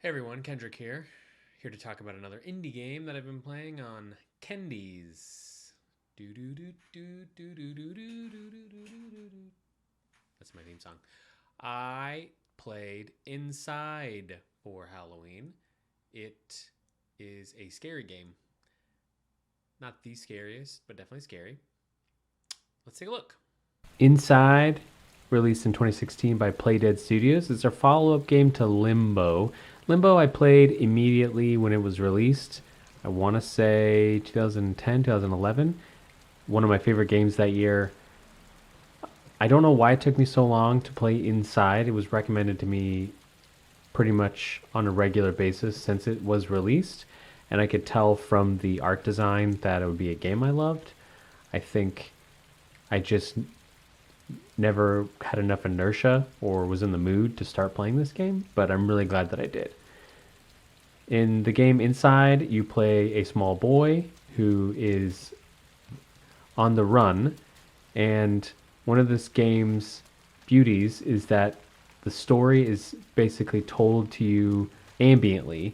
Hey everyone, Kendrick here to talk about another indie game that I've been playing on KENDIES. That's my theme song. I played Inside for Halloween. It is a scary game. Not the scariest, but definitely scary. Let's take a look. Inside, released in 2016 by Playdead Studios, is a follow-up game to Limbo. Limbo I played immediately when it was released. I want to say 2010, 2011. One of my favorite games that year. I don't know why it took me so long to play Inside. It was recommended to me pretty much on a regular basis since it was released, and I could tell from the art design that it would be a game I loved. I think I just never had enough inertia or was in the mood to start playing this game, but I'm really glad that I did. In the game Inside, you play a small boy who is on the run, and one of this game's beauties is that the story is basically told to you ambiently,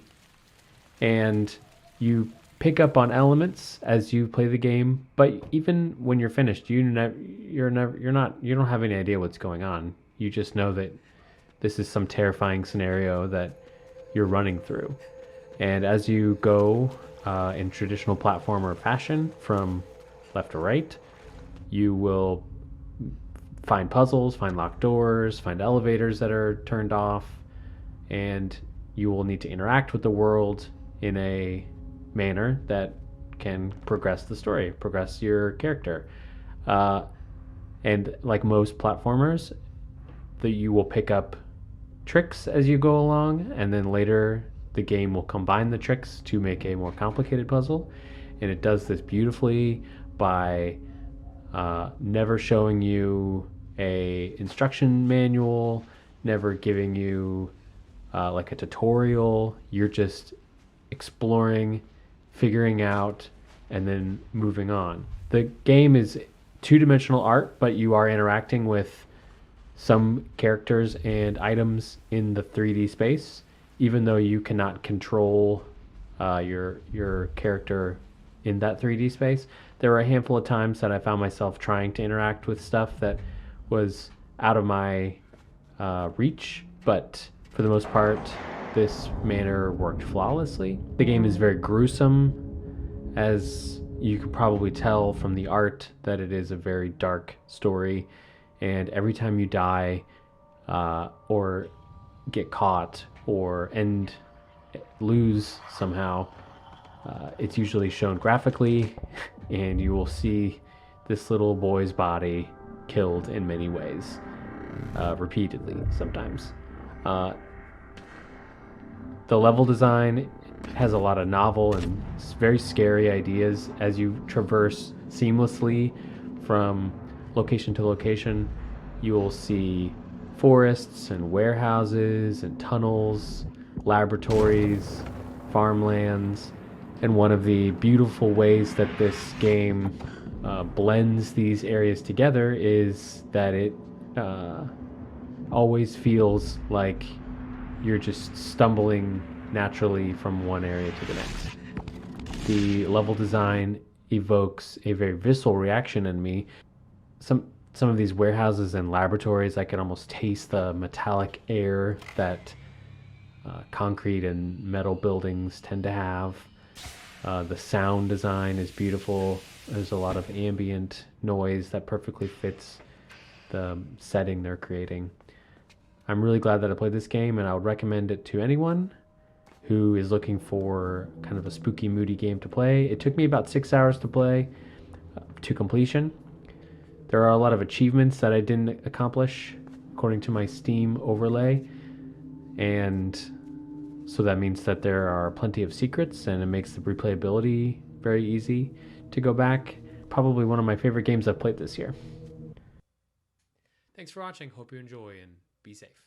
and you pick up on elements as you play the game. But even when you're finished, you don't have any idea what's going on. You just know that this is some terrifying scenario that you're running through. And as you go in traditional platformer fashion from left to right, you will find puzzles, find locked doors, find elevators that are turned off, and you will need to interact with the world in a manner that can progress the story, progress your character. Uh, and like most platformers, that you will pick up tricks as you go along, and then later the game will combine the tricks to make a more complicated puzzle. And it does this beautifully by never showing you a instruction manual, never giving you like a tutorial. You're just exploring, figuring out, and then moving on. The game is two-dimensional art, but you are interacting with some characters and items in the 3D space, even though you cannot control your character in that 3D space. There were a handful of times that I found myself trying to interact with stuff that was out of my reach, but for the most part, this manner worked flawlessly. The game is very gruesome, as you can probably tell from the art that it is a very dark story, and every time you die or get caught or lose somehow, it's usually shown graphically, and you will see this little boy's body killed in many ways, repeatedly sometimes. Uh, the level design has a lot of novel and very scary ideas as you traverse seamlessly from location to location. You will see forests and warehouses and tunnels, laboratories, farmlands, and one of the beautiful ways that this game blends these areas together is that it always feels like you're just stumbling naturally from one area to the next. The level design evokes a very visceral reaction in me. Some of these warehouses and laboratories, I can almost taste the metallic air that concrete and metal buildings tend to have. The sound design is beautiful. There's a lot of ambient noise that perfectly fits the setting they're creating. I'm really glad that I played this game, and I would recommend it to anyone who is looking for kind of a spooky, moody game to play. It took me about 6 hours to play to completion. There are a lot of achievements that I didn't accomplish according to my Steam overlay, and so that means that there are plenty of secrets, and it makes the replayability very easy to go back. Probably one of my favorite games I've played this year. Thanks for watching. Hope you enjoy and be safe.